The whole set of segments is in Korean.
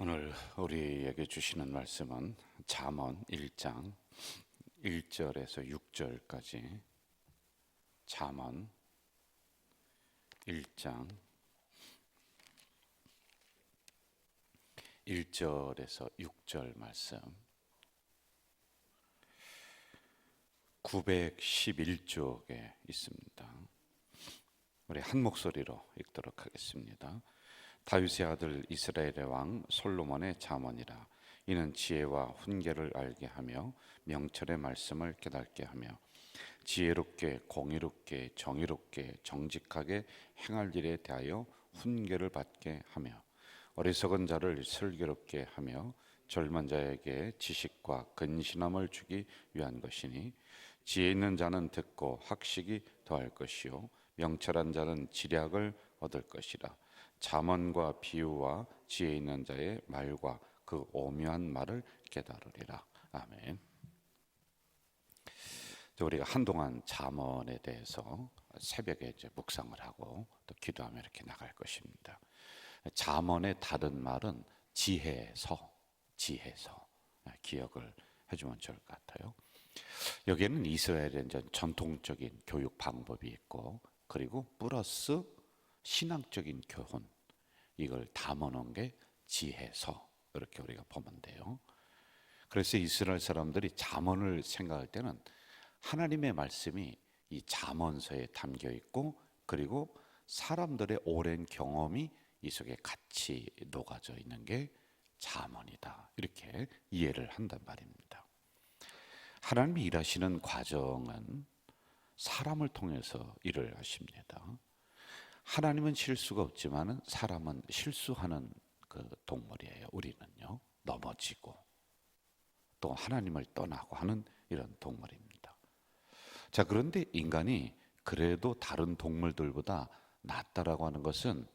오늘 우리에게 주시는 말씀은 잠언 1장 1절에서 6절까지. 잠언 1장 1절에서 6절 말씀, 911쪽에 있습니다. 우리 한 목소리로 읽도록 하겠습니다. 다윗의 아들 이스라엘의 왕 솔로몬의 잠언이라. 이는 지혜와 훈계를 알게 하며 명철의 말씀을 깨닫게 하며 지혜롭게 공의롭게 정의롭게 정직하게 행할 일에 대하여 훈계를 받게 하며 어리석은 자를 슬기롭게 하며 젊은 자에게 지식과 근신함을 주기 위한 것이니, 지혜 있는 자는 듣고 학식이 더할 것이요 명철한 자는 지략을 얻을 것이라. 잠언과 비유와 지혜 있는 자의 말과 그 오묘한 말을 깨달으리라. 아멘. 우리가 한동안 잠언에 대해서 새벽에 묵상을 하고 또 기도하며 이렇게 나갈 것입니다. 잠언의 다른 말은 지혜서, 기억을 해주면 좋을 것 같아요. 여기에는 이스라엘의 전통적인 교육 방법이 있고, 그리고 플러스 신앙적인 교훈, 이걸 담아놓은 게 지혜서, 이렇게 우리가 보면 돼요. 그래서 이스라엘 사람들이 잠언을 생각할 때는 하나님의 말씀이 이 잠언서에 담겨 있고, 그리고 사람들의 오랜 경험이 이 속에 같이 녹아져 있는 게 잠언이다, 이렇게 이해를 한단 말입니다. 하나님이 일하시는 과정은 사람을 통해서 일을 하십니다. 하나님은 실수가 없지만 사람은 실수하는 그 동물이에요. 우리는요, 넘어지고 또 하나님을 떠나고 하는 이런 동물입니다. 자, 그런데 인간이 그래도 다른 동물들보다 낫다라고 하는 것은,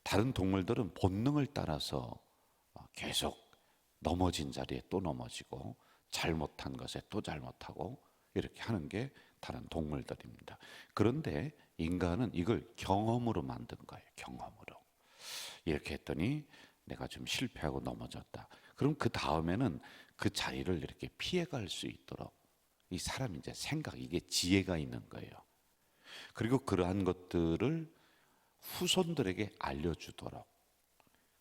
다른 동물들은 본능을 따라서 계속 넘어진 자리에 또 넘어지고 잘못한 것에 또 잘못하고 이렇게 하는 게 다른 동물들입니다. 그런데 인간은 이걸 경험으로 만든 거예요. 경험으로. 이렇게 했더니 내가 좀 실패하고 넘어졌다. 그럼 그 다음에는 그 자리를 이렇게 피해갈 수 있도록 이 사람이 이제 생각, 이게 지혜가 있는 거예요. 그리고 그러한 것들을 후손들에게 알려주도록.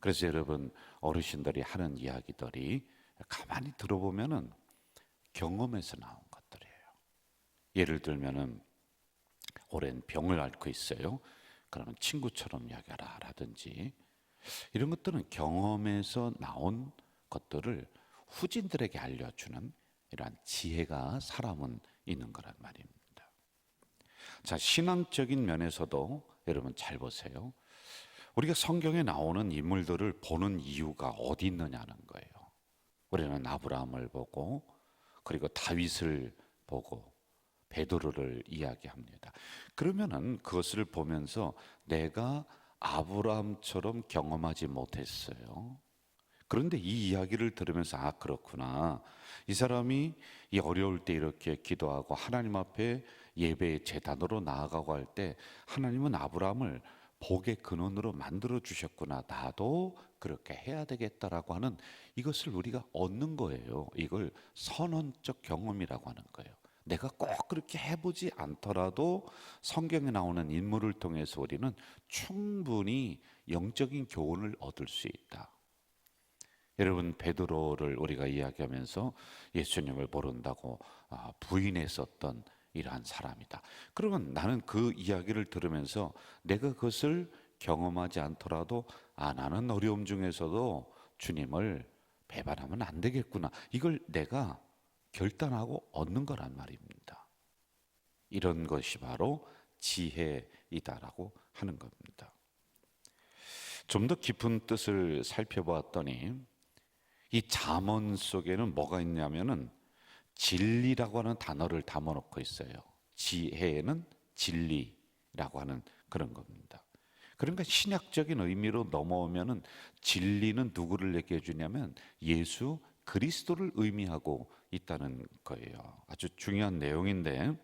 그래서 여러분, 어르신들이 하는 이야기들이 가만히 들어보면은 경험에서 나온 것들이에요. 예를 들면은 오랜 병을 앓고 있어요. 그러면 친구처럼 이야기하라 라든지, 이런 것들은 경험에서 나온 것들을 후진들에게 알려주는 이러한 지혜가 사람은 있는 거란 말입니다. 자, 신앙적인 면에서도 여러분 잘 보세요. 우리가 성경에 나오는 인물들을 보는 이유가 어디 있느냐는 거예요. 우리는 아브라함을 보고, 그리고 다윗을 보고 베드로를 이야기합니다. 그러면은 그것을 보면서 내가 아브라함처럼 경험하지 못했어요. 그런데 이 이야기를 들으면서, 아, 그렇구나. 이 사람이 이 어려울 때 이렇게 기도하고 하나님 앞에 예배의 제단으로 나아가고 할 때 하나님은 아브라함을 복의 근원으로 만들어 주셨구나. 나도 그렇게 해야 되겠다라고 하는 이것을 우리가 얻는 거예요. 이걸 선언적 경험이라고 하는 거예요. 내가 꼭 그렇게 해보지 않더라도 성경에 나오는 인물을 통해서 우리는 충분히 영적인 교훈을 얻을 수 있다. 여러분, 베드로를 우리가 이야기하면서 예수님을 모른다고 부인했었던 이러한 사람이다. 그러면 나는 그 이야기를 들으면서 내가 그것을 경험하지 않더라도, 아, 나는 어려움 중에서도 주님을 배반하면 안 되겠구나, 이걸 내가 결단하고 얻는 거란 말입니다. 이런 것이 바로 지혜이다라고 하는 겁니다. 좀 더 깊은 뜻을 살펴보았더니 이 잠언 속에는 뭐가 있냐면은 진리라고 하는 단어를 담아놓고 있어요. 지혜에는 진리라고 하는 그런 겁니다. 그러니까 신약적인 의미로 넘어오면은 진리는 누구를 얘기해 주냐면 예수 그리스도를 의미하고 있다는 거예요. 아주 중요한 내용인데,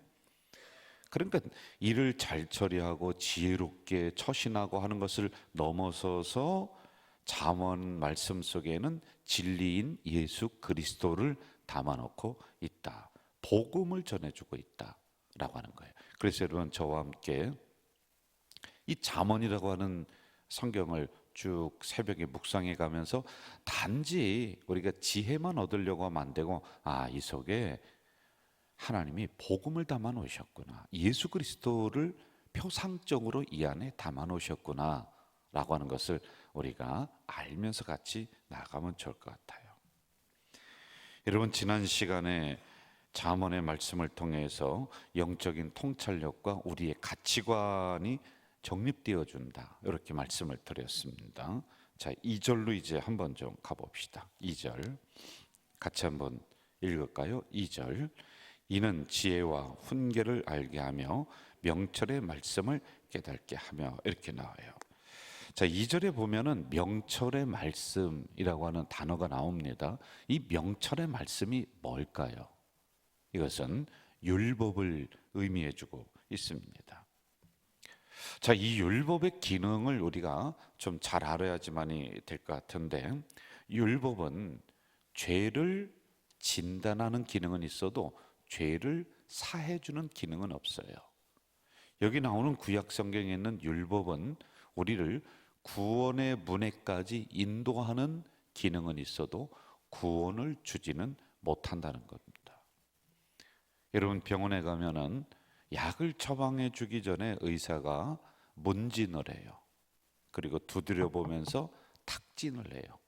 그러니까 일을 잘 처리하고 지혜롭게 처신하고 하는 것을 넘어서서 잠언 말씀 속에는 진리인 예수 그리스도를 담아놓고 있다. 복음을 전해주고 있다라고 하는 거예요. 그래서 여러분 저와 함께 이 잠언이라고 하는 성경을 쭉 새벽에 묵상해 가면서 단지 우리가 지혜만 얻으려고 하면 안 되고, 이 속에 하나님이 복음을 담아 놓으셨구나, 예수 그리스도를 표상적으로 이 안에 담아 놓으셨구나 라고 하는 것을 우리가 알면서 같이 나가면 좋을 것 같아요. 여러분, 지난 시간에 잠언의 말씀을 통해서 영적인 통찰력과 우리의 가치관이 정립되어 준다, 이렇게 말씀을 드렸습니다. 자, 2절로 이제 한번 좀 가봅시다. 2절 같이 한번 읽을까요? 2절, 이는 지혜와 훈계를 알게 하며 명철의 말씀을 깨닫게 하며, 이렇게 나와요. 자, 2절에 보면은 명철의 말씀이라고 하는 단어가 나옵니다. 이 명철의 말씀이 뭘까요? 이것은 율법을 의미해 주고 있습니다. 자, 이 율법의 기능을 우리가 좀 잘 알아야지만이 될 것 같은데, 율법은 죄를 진단하는 기능은 있어도 죄를 사해 주는 기능은 없어요. 여기 나오는 구약 성경에 있는 율법은 우리를 구원의 문에까지 인도하는 기능은 있어도 구원을 주지는 못한다는 겁니다. 여러분, 병원에 가면은 약을 처방해 주기 전에 의사가 문진을 해요. 그리고 두드려 보면서 탁진을 해요.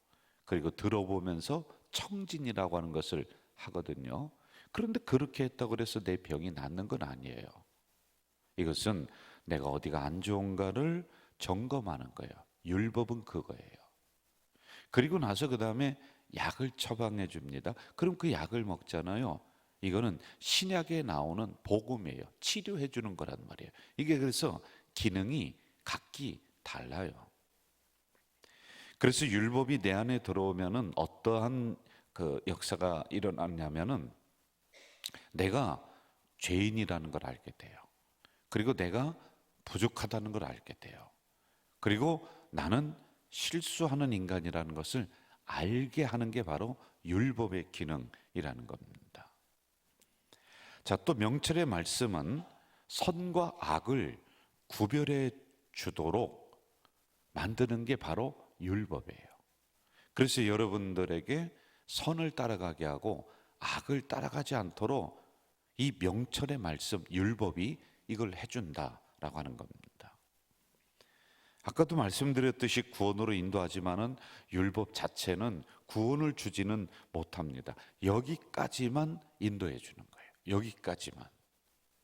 그리고 들어보면서 청진이라고 하는 것을 하거든요. 그런데 그렇게 했다고 해서 내 병이 낫는 건 아니에요. 이것은 내가 어디가 안 좋은가를 점검하는 거예요. 율법은 그거예요. 그리고 나서 그 다음에 약을 처방해 줍니다. 그럼 그 약을 먹잖아요. 이거는 신약에 나오는 복음이에요. 치료해 주는 거란 말이에요. 이게 그래서 기능이 각기 달라요. 그래서 율법이 내 안에 들어오면은 어떠한 그 역사가 일어나냐면은 내가 죄인이라는 걸 알게 돼요. 그리고 내가 부족하다는 걸 알게 돼요. 그리고 나는 실수하는 인간이라는 것을 알게 하는 게 바로 율법의 기능이라는 겁니다. 자, 또 명철의 말씀은 선과 악을 구별해 주도록 만드는 게 바로 율법이에요. 그래서 여러분들에게 선을 따라가게 하고 악을 따라가지 않도록 이 명철의 말씀, 율법이 이걸 해준다라고 하는 겁니다. 아까도 말씀드렸듯이 구원으로 인도하지만은 율법 자체는 구원을 주지는 못합니다. 여기까지만 인도해 주는 거예요. 여기까지만.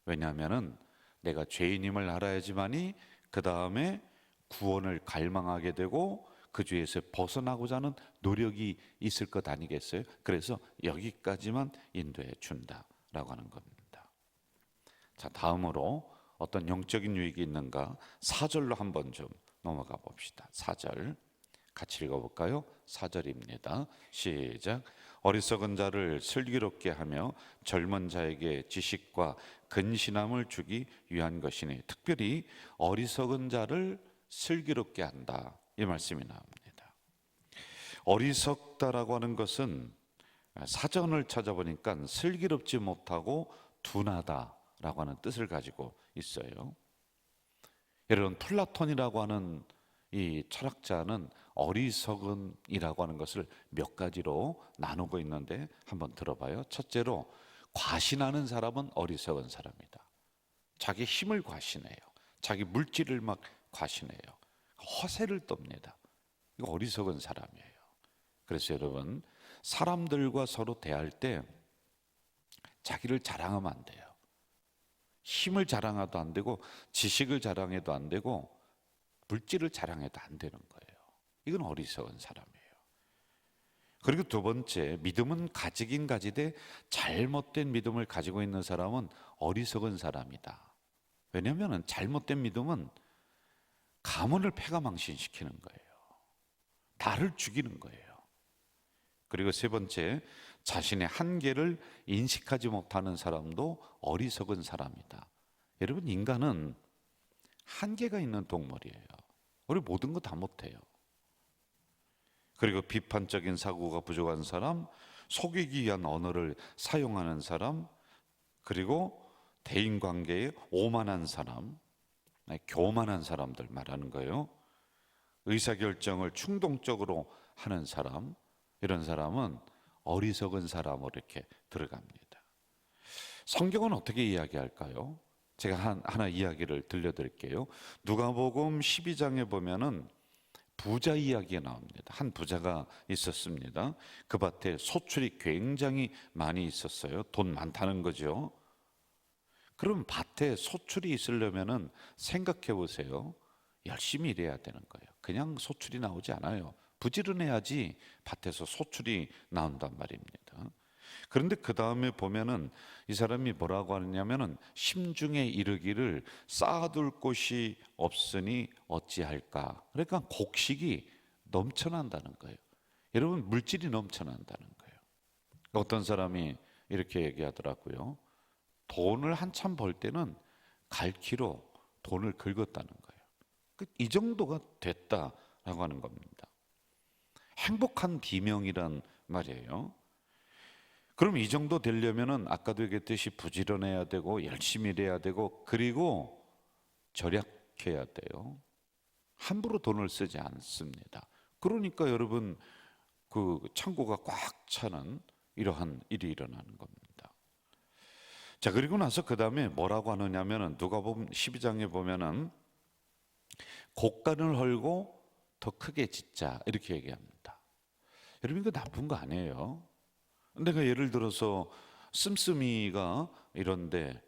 왜냐하면은 내가 죄인임을 알아야지만이 그 다음에 구원을 갈망하게 되고 그 죄에서 벗어나고자 하는 노력이 있을 것 아니겠어요? 그래서 여기까지만 인도해 준다라고 하는 겁니다. 자, 다음으로 어떤 영적인 유익이 있는가 4절로 한번 좀 넘어가 봅시다. 4절 같이 읽어볼까요? 4절입니다. 시작. 어리석은 자를 슬기롭게 하며 젊은 자에게 지식과 근신함을 주기 위한 것이니, 특별히 어리석은 자를 슬기롭게 한다, 이 말씀이 나옵니다. 어리석다라고 하는 것은 사전을 찾아보니까 슬기롭지 못하고 둔하다라고 하는 뜻을 가지고 있어요. 여러분, 플라톤이라고 하는 이 철학자는 어리석은이라고 하는 것을 몇 가지로 나누고 있는데 한번 들어봐요. 첫째로, 과신하는 사람은 어리석은 사람이다. 자기 힘을 과신해요. 자기 물질을 막 과신해요. 허세를 떱니다. 이거 어리석은 사람이에요. 그래서 여러분, 사람들과 서로 대할 때 자기를 자랑하면 안 돼요. 힘을 자랑해도 안 되고 지식을 자랑해도 안 되고 물질을 자랑해도 안 되는 거예요. 이건 어리석은 사람이에요. 그리고 두 번째, 믿음은 가지긴 가지되 잘못된 믿음을 가지고 있는 사람은 어리석은 사람이다. 왜냐하면 잘못된 믿음은 가문을 패가망신시키는 거예요. 나를 죽이는 거예요. 그리고 세 번째, 자신의 한계를 인식하지 못하는 사람도 어리석은 사람이다. 여러분, 인간은 한계가 있는 동물이에요. 우리 모든 거 다 못해요. 그리고 비판적인 사고가 부족한 사람, 속이기 위한 언어를 사용하는 사람, 그리고 대인관계에 오만한 사람, 교만한 사람들 말하는 거예요. 의사결정을 충동적으로 하는 사람, 이런 사람은 어리석은 사람으로 이렇게 들어갑니다. 성경은 어떻게 이야기할까요? 제가 하나 이야기를 들려드릴게요. 누가복음 12장에 보면은 부자 이야기가 나옵니다. 한 부자가 있었습니다. 그 밭에 소출이 굉장히 많이 있었어요. 돈 많다는 거죠. 그럼 밭에 소출이 있으려면은 생각해 보세요. 열심히 일해야 되는 거예요. 그냥 소출이 나오지 않아요. 부지런해야지 밭에서 소출이 나온단 말입니다. 그런데 그 다음에 보면은 이 사람이 뭐라고 하느냐면은 심중에 이르기를 쌓아둘 곳이 없으니 어찌할까. 그러니까 곡식이 넘쳐난다는 거예요. 여러분, 물질이 넘쳐난다는 거예요. 어떤 사람이 이렇게 얘기하더라고요. 돈을 한참 벌 때는 갈퀴로 돈을 긁었다는 거예요. 이 정도가 됐다라고 하는 겁니다. 행복한 비명이란 말이에요. 그럼 이 정도 되려면은 아까도 얘기했듯이 부지런해야 되고 열심히 일해야 되고 그리고 절약해야 돼요. 함부로 돈을 쓰지 않습니다. 그러니까 여러분 그 창고가 꽉 차는 이러한 일이 일어나는 겁니다. 자, 그리고 나서 그 다음에 뭐라고 하느냐면은 누가복음 12장에 보면은 곡간을 헐고 더 크게 짓자 이렇게 얘기합니다. 여러분 이거 나쁜 거 아니에요. 내가 예를 들어서 씀씀이가 이런데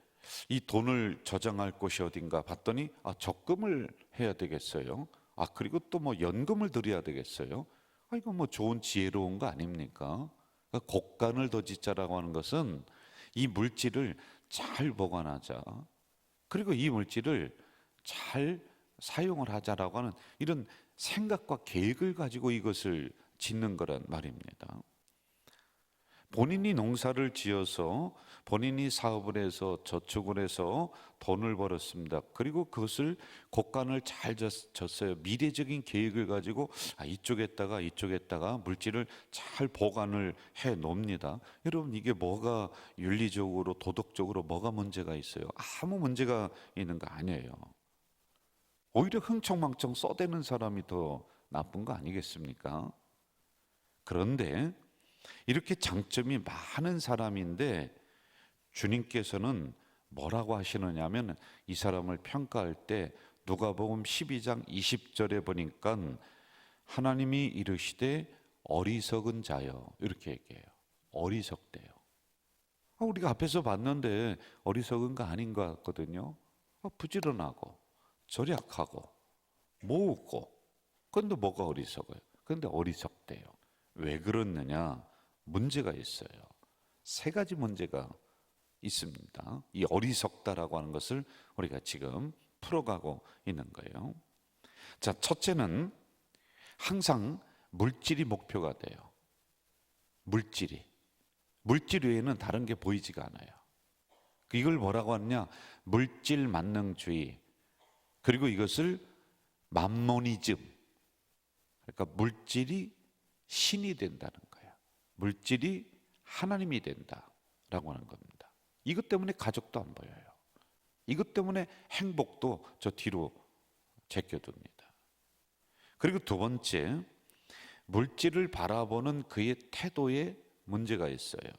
이 돈을 저장할 곳이 어딘가 봤더니 적금을 해야 되겠어요. 그리고 또 뭐 연금을 들여야 되겠어요. 이거 뭐 좋은 지혜로운 거 아닙니까? 그러니까 곡간을 더 짓자라고 하는 것은 이 물질을 잘 보관하자. 그리고 이 물질을 잘 사용을 하자라고 하는 이런 생각과 계획을 가지고 이것을 짓는 거란 말입니다. 본인이 농사를 지어서 본인이 사업을 해서 저축을 해서 돈을 벌었습니다. 그리고 그것을 곡간을 잘 졌어요. 미래적인 계획을 가지고 이쪽에다가 물질을 잘 보관을 해 놓습니다. 여러분 이게 뭐가 윤리적으로 도덕적으로 뭐가 문제가 있어요? 아무 문제가 있는 거 아니에요. 오히려 흥청망청 써대는 사람이 더 나쁜 거 아니겠습니까? 그런데 이렇게 장점이 많은 사람인데 주님께서는 뭐라고 하시느냐면 이 사람을 평가할 때 누가복음 12장 20절에 보니까 하나님이 이르시되 어리석은 자여 이렇게 얘기해요. 어리석대요. 우리가 앞에서 봤는데 어리석은 거 아닌 것 같거든요. 부지런하고 절약하고 모으고 그런데 뭐가 어리석어요? 그런데 어리석대요. 왜 그렇느냐? 문제가 있어요. 세 가지 문제가 있습니다. 이 어리석다라고 하는 것을 우리가 지금 풀어가고 있는 거예요. 자, 첫째는 항상 물질이 목표가 돼요. 물질 외에는 다른 게 보이지가 않아요. 이걸 뭐라고 하느냐? 물질 만능주의. 그리고 이것을 맘모니즘. 그러니까 물질이 신이 된다는 거야. 물질이 하나님이 된다라고 하는 겁니다. 이것 때문에 가족도 안 보여요. 이것 때문에 행복도 저 뒤로 제껴둡니다. 그리고 두 번째, 물질을 바라보는 그의 태도에 문제가 있어요.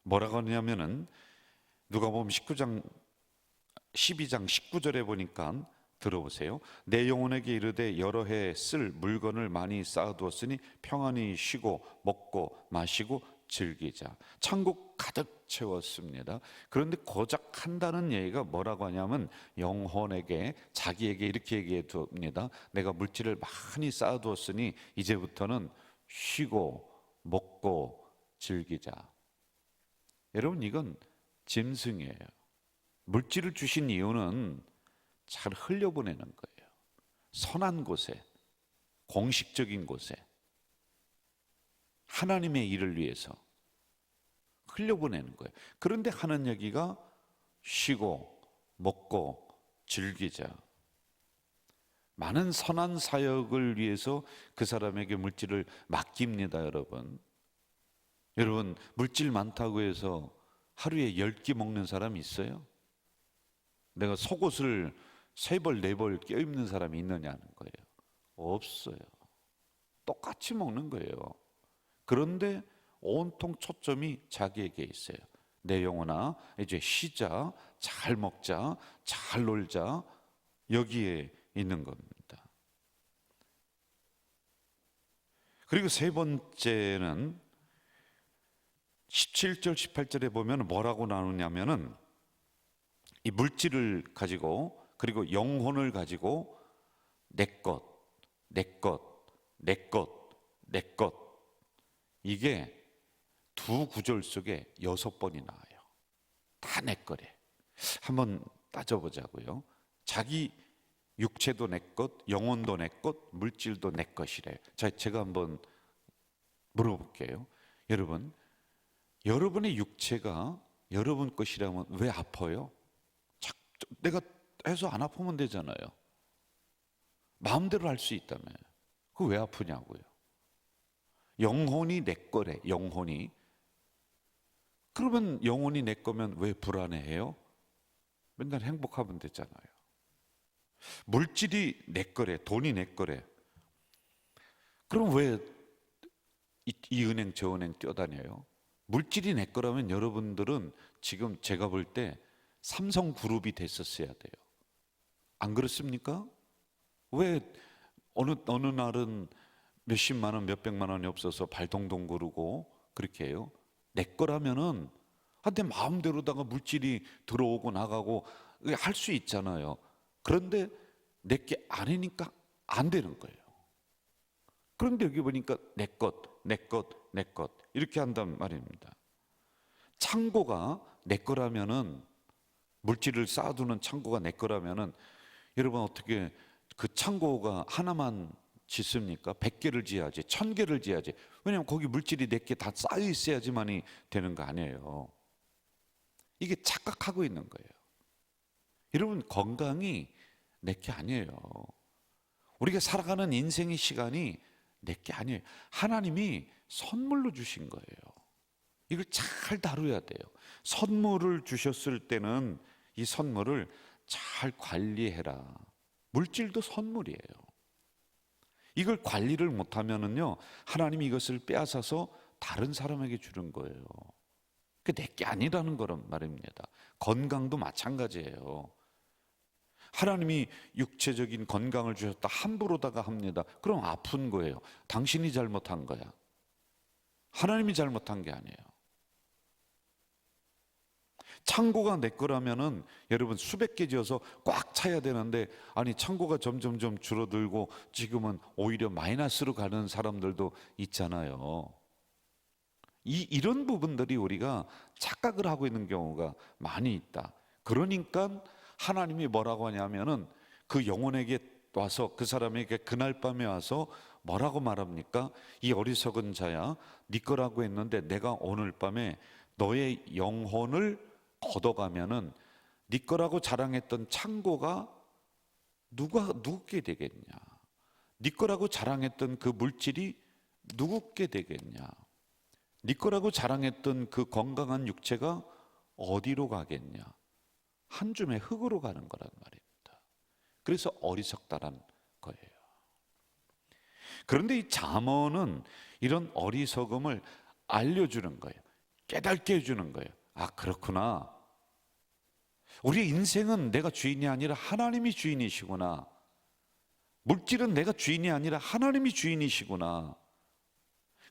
뭐라고 하냐면은 누가복음 12장 19절에 보니까 들어보세요. 내 영혼에게 이르되 여러 해 쓸 물건을 많이 쌓아두었으니 평안히 쉬고 먹고 마시고 즐기자. 천국 가득 채웠습니다. 그런데 고작 한다는 얘기가 뭐라고 하냐면 영혼에게 자기에게 이렇게 얘기해 둡니다. 내가 물질을 많이 쌓아두었으니 이제부터는 쉬고 먹고 즐기자. 여러분 이건 짐승이에요. 물질을 주신 이유는 잘 흘려보내는 거예요. 선한 곳에, 공식적인 곳에, 하나님의 일을 위해서 흘려보내는 거예요. 그런데 하는 얘기가 쉬고 먹고 즐기자. 많은 선한 사역을 위해서 그 사람에게 물질을 맡깁니다, 여러분. 여러분, 물질 많다고 해서 하루에 10끼 먹는 사람 있어요? 내가 속옷을 3벌, 4벌 껴입는 사람이 있느냐는 거예요. 없어요. 똑같이 먹는 거예요. 그런데 온통 초점이 자기에게 있어요. 내 영혼아, 이제 쉬자, 잘 먹자, 잘 놀자, 여기에 있는 겁니다. 그리고 세 번째는 17절, 18절에 보면 뭐라고 나누냐면은 이 물질을 가지고 그리고 영혼을 가지고 내 것, 내 것, 내 것, 내 것, 이게 두 구절 속에 6번이 나와요. 다 내 거래. 한번 따져보자고요. 자기 육체도 내 것, 영혼도 내 것, 물질도 내 것이래요. 자, 제가 한번 물어볼게요. 여러분, 여러분의 육체가 여러분 것이라면 왜 아파요? 내가 해서 안 아프면 되잖아요. 마음대로 할 수 있다며. 그거 왜 아프냐고요. 영혼이 내 거래, 영혼이. 그러면 영혼이 내 거면 왜 불안해해요? 맨날 행복하면 되잖아요. 물질이 내 거래, 돈이 내 거래. 그럼 왜 이 은행 저 은행 뛰어다녀요? 물질이 내 거라면 여러분들은 지금 제가 볼 때 삼성그룹이 됐었어야 돼요. 안 그렇습니까? 왜 어느 날은 몇십만 원, 몇백만 원이 없어서 발동동 구르고 그렇게 해요? 내 거라면은 내 마음대로다가 물질이 들어오고 나가고 할 수 있잖아요. 그런데 내게 아니니까 안 되는 거예요. 그런데 여기 보니까 내 것, 내 것, 내 것 이렇게 한단 말입니다. 창고가 내 거라면은, 물질을 쌓아두는 창고가 내 거라면은 여러분 어떻게 그 창고가 하나만 짓습니까? 100개를 지어야지, 1000개를 지어야지. 왜냐하면 거기 물질이 내게 다 쌓여 있어야지만이 되는 거 아니에요. 이게 착각하고 있는 거예요. 여러분, 건강이 내게 아니에요. 우리가 살아가는 인생의 시간이 내게 아니에요. 하나님이 선물로 주신 거예요. 이걸 잘 다뤄야 돼요. 선물을 주셨을 때는 이 선물을 잘 관리해라. 물질도 선물이에요. 이걸 관리를 못하면은요, 하나님이 이것을 빼앗아서 다른 사람에게 주는 거예요. 그게 내게 아니라는 거란 말입니다. 건강도 마찬가지예요. 하나님이 육체적인 건강을 주셨다 함부로다가 합니다. 그럼 아픈 거예요. 당신이 잘못한 거야. 하나님이 잘못한 게 아니에요. 창고가 내 거라면은 여러분 수백 개 지어서 꽉 차야 되는데, 아니 창고가 점점점 줄어들고 지금은 오히려 마이너스로 가는 사람들도 있잖아요. 이런 부분들이 우리가 착각을 하고 있는 경우가 많이 있다. 그러니까 하나님이 뭐라고 하냐면은 그 영혼에게 와서, 그 사람에게 그날 밤에 와서 뭐라고 말합니까? 이 어리석은 자야, 네 거라고 했는데 내가 오늘 밤에 너의 영혼을 걷어가면은 네 거라고 자랑했던 창고가 누구게 되겠냐? 네 거라고 자랑했던 그 물질이 누구게 되겠냐? 네 거라고 자랑했던 그 건강한 육체가 어디로 가겠냐? 한 줌의 흙으로 가는 거란 말입니다. 그래서 어리석다란 거예요. 그런데 이 잠언은 이런 어리석음을 알려주는 거예요. 깨닫게 해주는 거예요. 아, 그렇구나. 우리의 인생은 내가 주인이 아니라 하나님이 주인이시구나. 물질은 내가 주인이 아니라 하나님이 주인이시구나.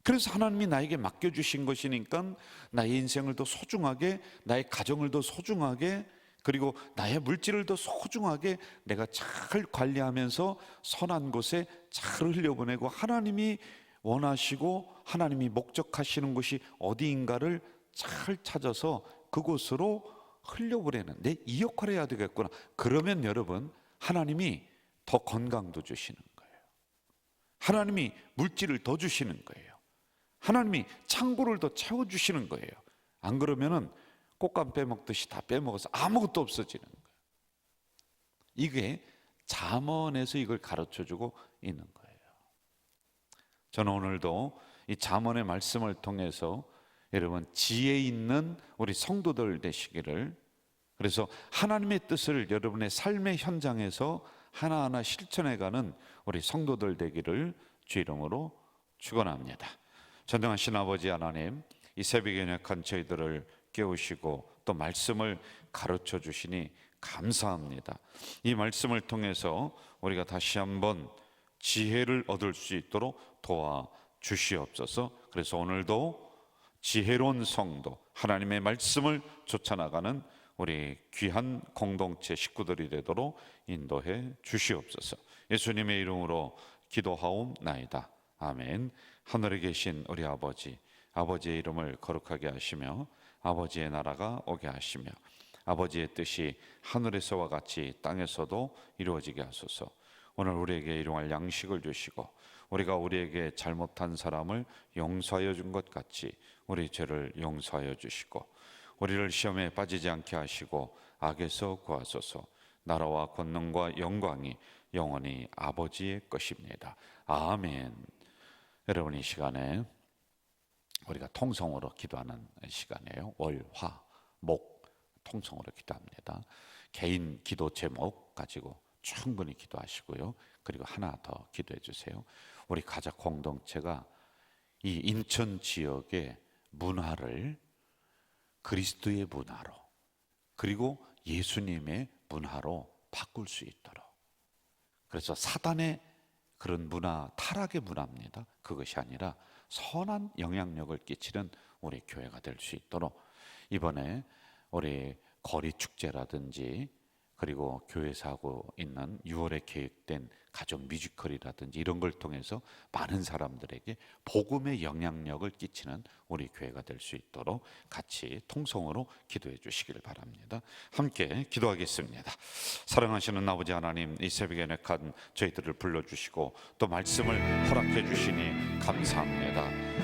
그래서 하나님이 나에게 맡겨주신 것이니까 나의 인생을 더 소중하게, 나의 가정을 더 소중하게, 그리고 나의 물질을 더 소중하게 내가 잘 관리하면서 선한 곳에 잘 흘려보내고, 하나님이 원하시고 하나님이 목적하시는 곳이 어디인가를 잘 찾아서 그곳으로 흘려보내는 내 이 역할을 해야 되겠구나. 그러면 여러분, 하나님이 더 건강도 주시는 거예요. 하나님이 물질을 더 주시는 거예요. 하나님이 창고를 더 채워주시는 거예요. 안 그러면은 꽃감 빼먹듯이 다 빼먹어서 아무것도 없어지는 거예요. 이게 잠언에서 이걸 가르쳐주고 있는 거예요. 저는 오늘도 이 잠언의 말씀을 통해서 여러분 지혜 있는 우리 성도들 되시기를, 그래서 하나님의 뜻을 여러분의 삶의 현장에서 하나하나 실천해가는 우리 성도들 되기를 주 이름으로 축원합니다. 전능하신 아버지 하나님, 이 새벽에 연약한 저희들을 깨우시고 또 말씀을 가르쳐 주시니 감사합니다. 이 말씀을 통해서 우리가 다시 한번 지혜를 얻을 수 있도록 도와주시옵소서. 그래서 오늘도 지혜로운 성도, 하나님의 말씀을 쫓아나가는 우리 귀한 공동체 식구들이 되도록 인도해 주시옵소서. 예수님의 이름으로 기도하옵나이다. 아멘. 하늘에 계신 우리 아버지, 아버지의 이름을 거룩하게 하시며 아버지의 나라가 오게 하시며 아버지의 뜻이 하늘에서와 같이 땅에서도 이루어지게 하소서. 오늘 우리에게 일용할 양식을 주시고 우리가 우리에게 잘못한 사람을 용서하여 준 것 같이 우리 죄를 용서하여 주시고 우리를 시험에 빠지지 않게 하시고 악에서 구하소서. 나라와 권능과 영광이 영원히 아버지의 것입니다. 아멘. 여러분, 이 시간에 우리가 통성으로 기도하는 시간이에요. 월, 화, 목 통성으로 기도합니다. 개인 기도 제목 가지고 충분히 기도하시고요. 그리고 하나 더 기도해 주세요. 우리 가족 공동체가 이 인천 지역의 문화를 그리스도의 문화로 그리고 예수님의 문화로 바꿀 수 있도록, 그래서 사단의 그런 문화, 타락의 문화입니다. 그것이 아니라 선한 영향력을 끼치는 우리 교회가 될 수 있도록 이번에 우리 거리 축제라든지 그리고 교회에서 하고 있는 6월에 계획된 가족 뮤지컬이라든지 이런 걸 통해서 많은 사람들에게 복음의 영향력을 끼치는 우리 교회가 될 수 있도록 같이 통성으로 기도해 주시기를 바랍니다. 함께 기도하겠습니다. 사랑하시는 아버지 하나님, 이 새벽에 연약한 저희들을 불러주시고 또 말씀을 허락해 주시니 감사합니다.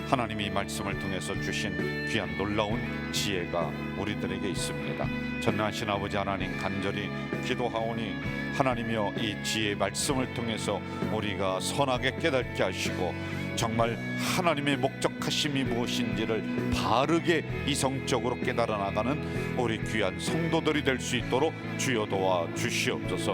하나님이 말씀을 통해서 주신 귀한 놀라운 지혜가 우리들에게 있습니다. 전능하신 아버지 하나님, 간절히 기도하오니 하나님이여, 이 지혜의 말씀을 통해서 우리가 선하게 깨닫게 하시고 정말 하나님의 목적하심이 무엇인지를 바르게 이성적으로 깨달아 나가는 우리 귀한 성도들이 될 수 있도록 주여 도와 주시옵소서.